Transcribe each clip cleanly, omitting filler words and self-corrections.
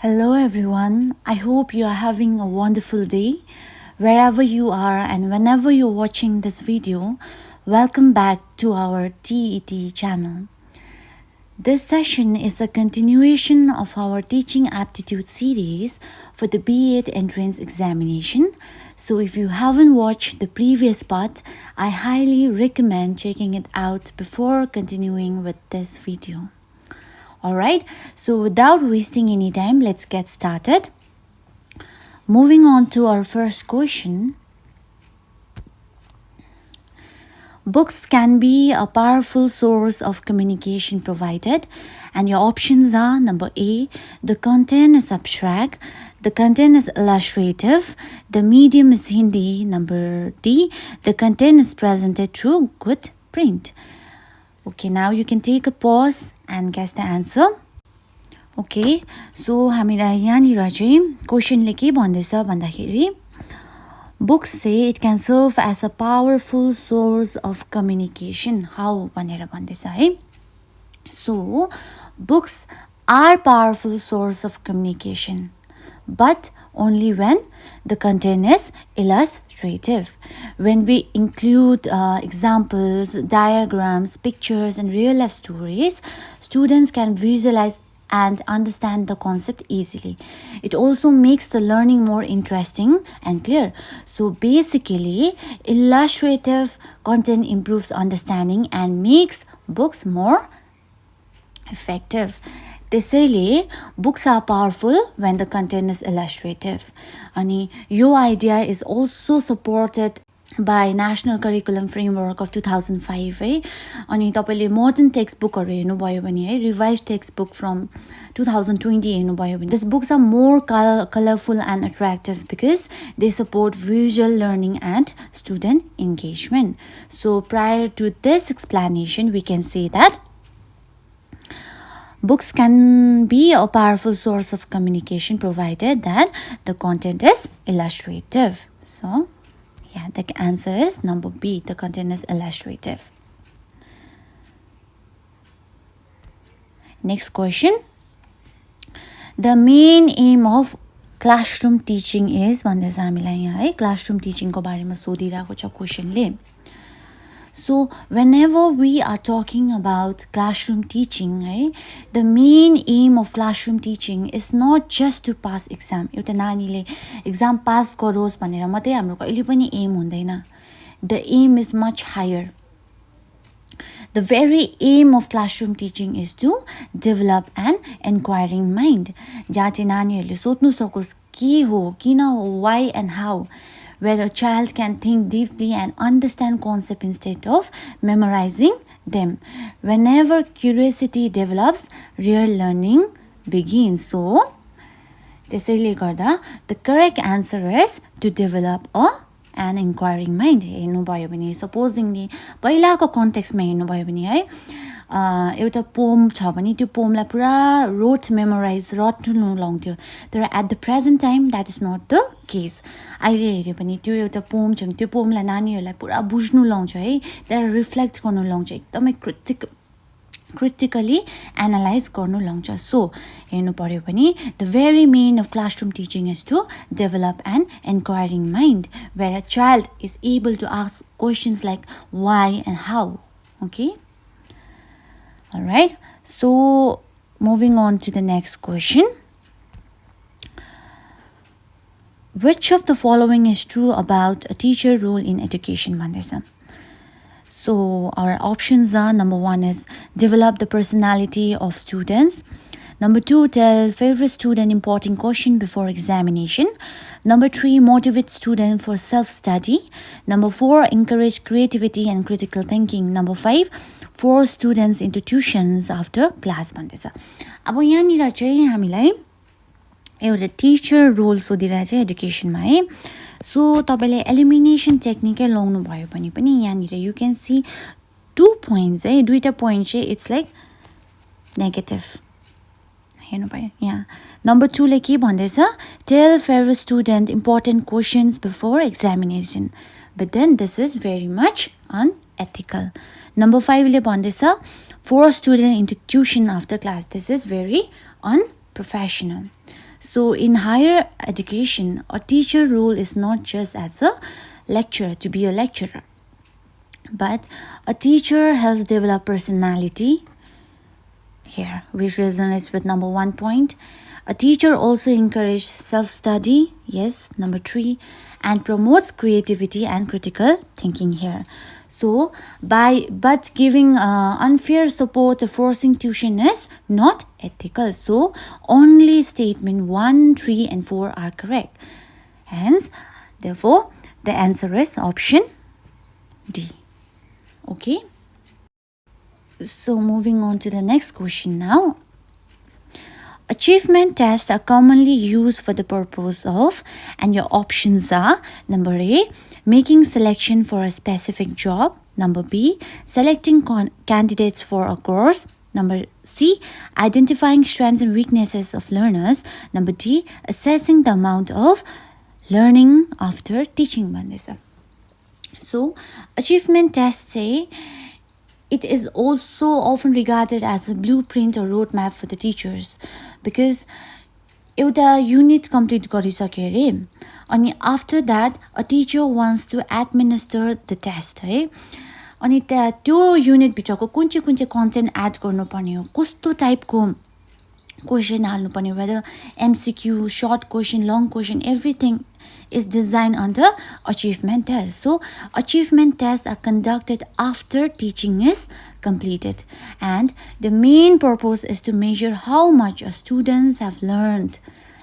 Hello everyone. I hope you are having a wonderful day. Wherever you are and whenever you're watching this video, welcome back to our TET channel. This session is a continuation of our teaching aptitude series for the B.Ed entrance examination. So if you haven't watched the previous part, I highly recommend checking it out before continuing with this video. Alright, so without wasting any time, let's get started. Moving on to our first question. Books can be a powerful source of communication provided, and your options are number A, the content is abstract, the content is illustrative, the medium is Hindi, number D, the content is presented through good print. Okay, now you can take a pause and guess the answer. Okay, so हामीलाई यहाँनिर चाहिँ क्वेशनले के भन्दैछ भन्दाखेरि books say it can serve as a powerful source of communication. How भनेर भन्दैछ है. So books are powerful source of communication, but only when the content is illustrative. When we include examples, diagrams, pictures, and real life stories, students can visualize and understand the concept easily. It also makes the learning more interesting and clear. So basically, illustrative content improves understanding and makes books more effective. त्यसैले books are powerful when the content is illustrative. अनि यो idea is also supported by National Curriculum Framework of 2005 है. अनि तपाईले modern textbookहरु हेर्नुभयो भने है, revised textbook from 2020 हेर्नुभयो भने, these books are more colorful and attractive because they support visual learning and student engagement. So prior to this explanation, we can say that books can be a powerful source of communication provided that the content is illustrative. So, yeah, the answer is number B, the content is illustrative. Next question. The main aim of classroom teaching is भन्दैछ हामीलाई यहाँ है, classroom teaching को बारेमा सोधिरहेको छ क्वेशनले. So whenever we are talking about classroom teaching, right, the main aim of classroom teaching is not just to pass exam. एउटा नानीले exam pass गरोस् भनेर मात्रै हाम्रो कहिले पनि aim हुँदैन. The aim is much higher. The very aim of classroom teaching is to develop an inquiring mind. जहाँ चाहिँ नानीहरूले सोध्नु सकोस् के हो, किन हो, why and how, where a child can think deeply and understand concepts instead of memorizing them. Whenever curiosity develops, real learning begins. So, त्यसैले गर्दा the correct answer is to develop an inquiring mind. हेर्नुभयो भने supposingly पहिलाको कन्टेक्स्टमा हेर्नुभयो भने है, एउटा pome छ भने त्यो पोमलाई पुरा रोट मेमोराइज रट्नु लाउँथ्यो. तर at the present time that is not the case. अहिले हेऱ्यो भने त्यो एउटा पोम छ भने त्यो पोमलाई नानीहरूलाई पुरा बुझ्नु लाउँछ है, त्यसलाई रिफ्लेक्ट गर्नु लाउँछ, एकदमै critically analyze गर्नु लाउँछ. So हेर्नु पर्यो भने the very main of classroom teaching is to develop an inquiring mind where a child is able to ask questions like why and how. Okay, all right, so moving on to the next question. Which of the following is true about a teacher role in education भन्दैछ. So our options are number 1 is develop the personality of students. Number 2, tell favorite student important question before examination. Number 3, motivate student for self-study. Number 4, encourage creativity and critical thinking. Number 5, force students into tuitions after class भन्दैछ. अब यहाँनिर चाहिँ हामीलाई एउटा Stitcher role सोधिरहेछ एजुकेसनमा है. सो तपाईले elimination टेक्निकै लाउनु भयो भने पनि यहाँनिर यु क्यान सी 2 पोइन्ट्स है, दुईटा पोइन्ट चाहिँ इट्स लाइक नेगेटिभ. हेर्नु भयो यहाँ नम्बर 2 ले के भन्दैछ, tell favourite student important questions before examination, but then this is very much unethical. Number 5 ले भन्दैछ force student into tuition after class, this is very unprofessional. So in higher education, a teacher role is not just as a lecturer, to be a lecturer, but a teacher helps develop personality here, which resonates with number 1 point. A teacher also encourages self-study, yes, number 3, and promotes creativity and critical thinking here. So, but giving unfair support or forcing tuition is not ethical. So, only statement 1, 3, and 4 are correct. Hence, therefore, the answer is option D. Okay. So, moving on to the next question now. Achievement tests are commonly used for the purpose of, and your options are number A, making selection for a specific job, number B, selecting candidates for a course, number C, identifying strengths and weaknesses of learners, number D, assessing the amount of learning after teaching. So, achievement tests say it is also often regarded as a blueprint or roadmap for the teachers, because एउटा unit complete गरिसक्यो अरे अनि after that a teacher wants to administer the test है अनि त्यो unit भित्रको कुन चाहिँ कन्टेन्ट एड गर्नुपर्ने हो, कस्तो टाइपको question हाल्नुपर्ने, whether MCQ, short question, long question, everything is designed under achievement test. So achievement tests are conducted after teaching is completed, and the main purpose is to measure how much students have learned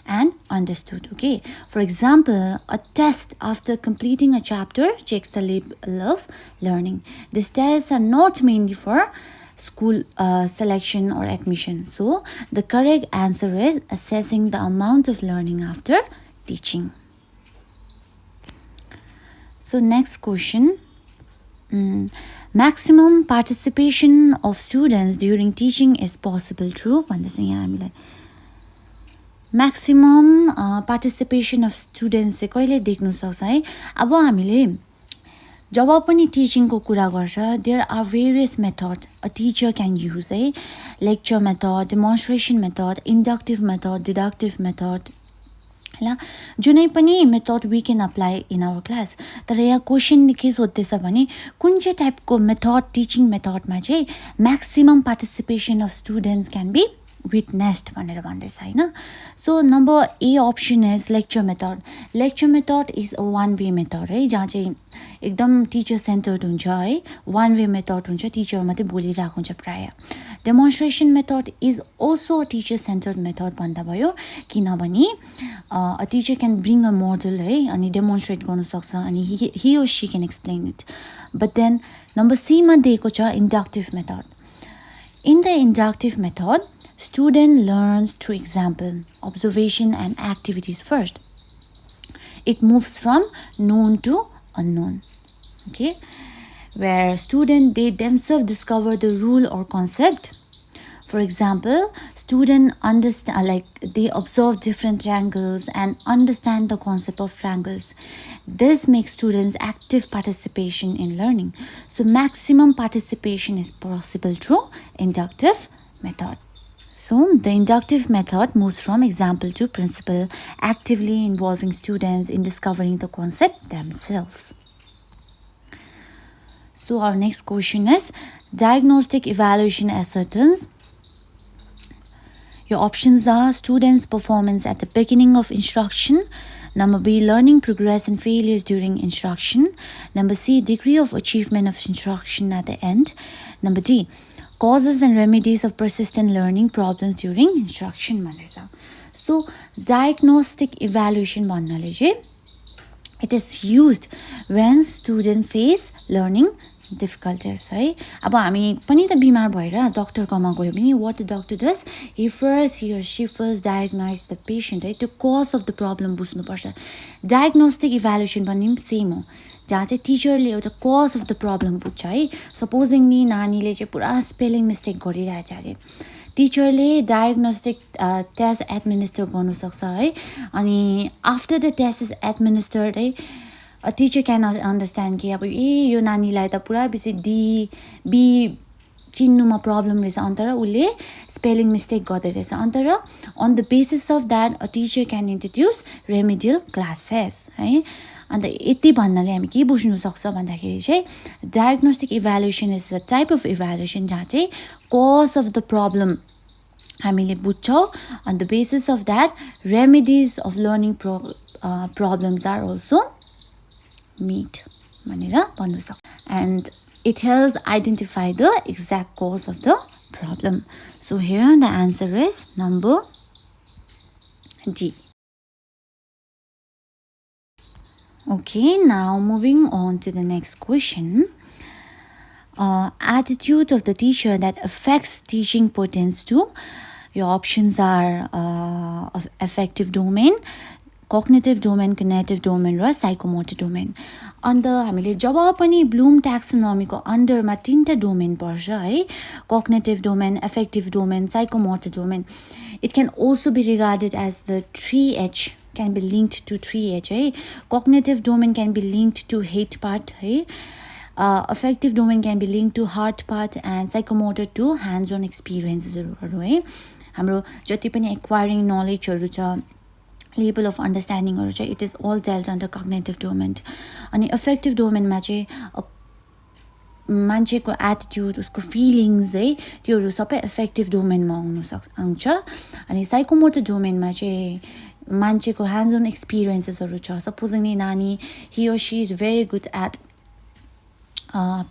and understood. Okay, for example, a test after completing a chapter checks the level of learning. These tests are not mainly for school selection or admission. So the correct answer is assessing the amount of learning after teaching. So next question. Maximum participation of students during teaching is possible. True? Maximum participation of students चाहिँ कहिले देख्नु सक्छ है. अब हामीले जब पनि टिचिङको कुरा गर्छ, there are various methods a teacher can use है. Lecture method, demonstration method, inductive method, deductive method. ल जुनै पनि method we can apply in our class. तर यहाँ क्वेसन के सोध्दैछ भने कुन चाहिँ टाइपको मेथड, टिचिङ मेथडमा चाहिँ maximum participation of students can be witnessed भनेर भन्दैछ हैन. So number A option is lecture method. Lecture method is a one way method है, जहाँ चाहिँ एकदम टिचर सेन्टर्ड हुन्छ है, वान वे मेथड हुन्छ, टिचर मात्रै बोलिरहेको हुन्छ प्राय. Demonstration method is also a teacher centred method भन्दा भयो, किनभने a teacher can bring a model है अनि डेमोन्स्ट्रेट गर्नु सक्छ अनि he or she can explain it. But then number सीमा दिएको छ inductive method. In the inductive method student learns through example, observation and activities first. It moves from known to unknown. Okay, where student they themselves discover the rule or concept. For example, student understand, like they observe different triangles and understand the concept of triangles. This makes students active participation in learning. So maximum participation is possible through inductive method. So the inductive method moves from example to principle, actively involving students in discovering the concept themselves. So our next question is diagnostic evaluation ascertains. Your options are students' performance at the beginning of instruction, number B, learning progress and failures during instruction, number C, degree of achievement of instruction at the end, number D, causes and remedies of persistent learning problems during instruction. So diagnostic evaluation भन्नाले चाहिँ it is used when student face learning difficulties है. अब हामी पनि त बिमार भएर डक्टरकोमा गयो भने what the doctor does, he or she first diagnose the patient है, त्यो cause of the problem बुझ्नुपर्छ. Diagnostic evaluation पनि सेम हो, जहाँ चाहिँ टिचरले एउटा कज अफ द प्रब्लम बुझ्छ है. सपोजिङली नानीले चाहिँ पुरा स्पेलिङ मिस्टेक गरिरहेछ अरे, टिचरले डायग्नोस्टिक टेस्ट एडमिनिस्टर गर्नुसक्छ है. अनि after the test is administered है, टिचर क्यान अन्डरस्ट्यान्ड कि अब यो नानीलाई त पुरा बेसी बी चिन्नुमा प्रब्लम रहेछ अन्त र उसले स्पेलिङ मिस्टेक गर्दै रहेछ अन्त र on the basis of that a teacher can introduce remedial classes है अन्त यति भन्नाले हामी के बुझ्नु सक्छ भन्दाखेरि चाहिँ diagnostic evaluation is the type of evaluation जहाँ चाहिँ कज अफ द प्रब्लम हामीले बुझ्छौँ on the basis of that remedies of learning problems are also meet भनेर भन्नु सक्छ and it helps identify the exact cause of the problem. So here the answer is number D. Okay, now moving on to the next question. Attitude of the teacher that affects teaching pertains to, your options are of affective domain, cognitive domain, cognitive domain raw psychomotor domain. अन्त हामीले जब पनि bloom ट्याक्सोनोमीको अन्डरमा 3टा domain पर्छ है cognitive domain, affective domain, psychomotor domain. It can also be regarded as the 3H can be linked to 3H है cognitive domain can be linked to head part है affective domain can be linked to heart part and psychomotor to hands on experiences है हाम्रो जति पनि acquiring नलेजहरु छ level of understanding or it is all dealt under cognitive domain अनि affective domain मा चाहिँ मान्छेको एटिट्युड उसको फिलिङ्स है त्योहरु सबै affective domain मा आउँछ अनि psychomotor domain मा चाहिँ मान्छेको hands on experiences हरु छ supposingly नानी he or she is very good at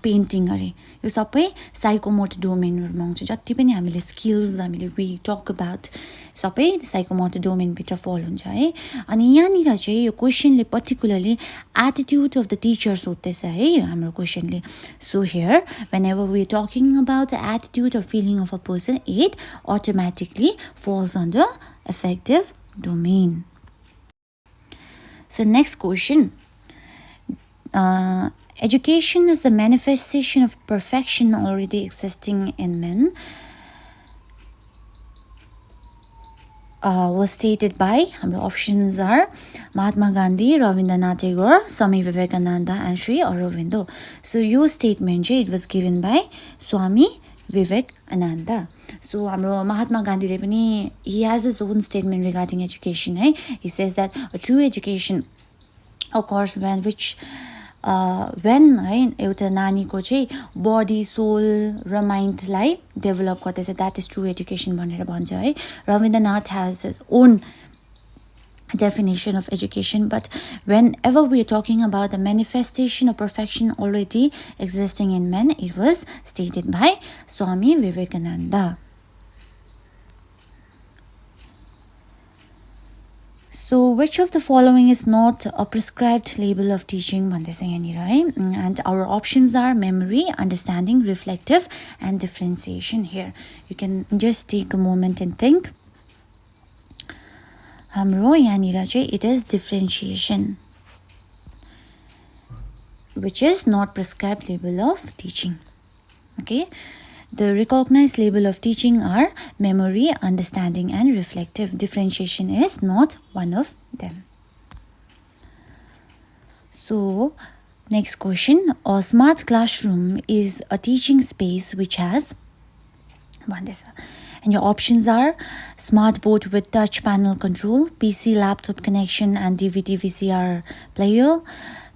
painting अरे यो सबै साइकोमोटर डोमेनहरुमा आउँछ जति पनि हामीले स्किल्स हामीले वी टक अबाउट सबै साइकोमोटर डोमेन भित्र फल हुन्छ है अनि यहाँनिर चाहिँ यो क्वेशनले particularly attitude of the teacher सोध्दैछ है हाम्रो क्वेशनले so here whenever we are talking about the attitude or feeling of a person it automatically falls under affective domain. So next question, education is the manifestation of perfection already existing in men was stated by, our options are Mahatma Gandhi, Rabindranath Tagore, Swami Vivekananda and Sri Aurobindo. So your statement it was given by Swami Vivekananda. So हाम्रो Mahatma Gandhi ले पनि he has his own statement regarding education है he says that a true education occurs when है एउटा नानीको चाहिँ बडी soul र माइन्डलाई develop गर्दैछ that is true education भनेर भन्छ है Rabindranath has his own definition of education but whenever we are talking about the manifestation of perfection already existing in men it was stated by Swami Vivekananda. So which of the following is not a prescribed label of teaching भन्दैछ यहाँनिर है and our options are memory, understanding, reflective and differentiation. Here you can just take a moment and think. हाम्रो यहाँनिर चाहिँ it is differentiation which is not prescribed label of teaching. Okay, the recognized label of teaching are memory, understanding and reflective. Differentiation is not one of them. So next question, a smart classroom is a teaching space which has and your options are smart board with touch panel control, PC laptop connection and DVD VCR player,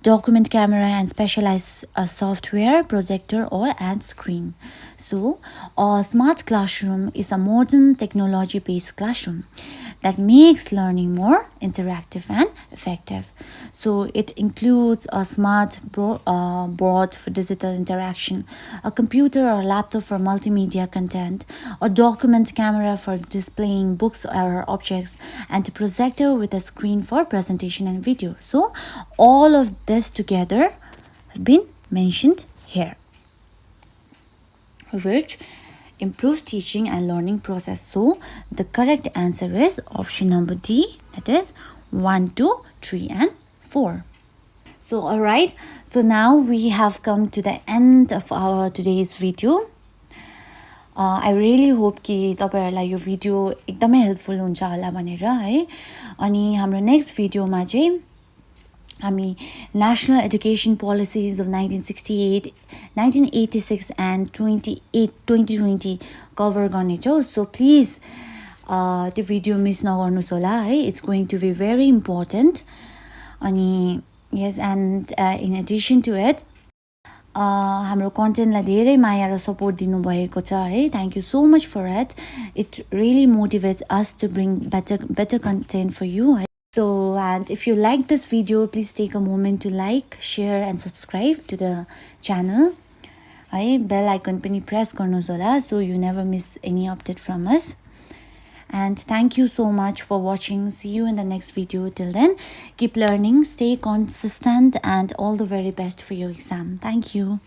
document camera and specialized software, projector or and screen. So a smart classroom is a modern technology based classroom that makes learning more interactive and effective. So it includes a smart board for digital interaction, a computer or laptop for multimedia content, a document camera for displaying books or objects, and a projector with a screen for presentation and video. So all of this together have been mentioned here, which improves teaching and learning process. So the correct answer is option number D, that is 1, 2, 3 and 4. So alright, so now we have come to the end of our today's video. I really hope कि तपाईहरुलाई यो video एकदमै helpful हुन्छ होला भनेर है अनि हाम्रो next भिडियोमा चाहिँ हामी national education policies of 1968, 1986 and 2020 cover गर्नेछौँ. So please त्यो भिडियो मिस नगर्नुहोस् होला है. It's going to be very important. अनि yes, and in addition to it, हाम्रो कन्टेन्टलाई धेरै माया र सपोर्ट दिनुभएको छ है. Thank you so much for it. It really motivates us to bring better content for you. So, and if you like this video, please take a moment to like, share and subscribe to the channel. Bell icon पनि press गर्नुहोस् होला so you never miss any update from us. And thank you so much for watching. See you in the next video. Till then, keep learning, stay consistent and all the very best for your exam. Thank you.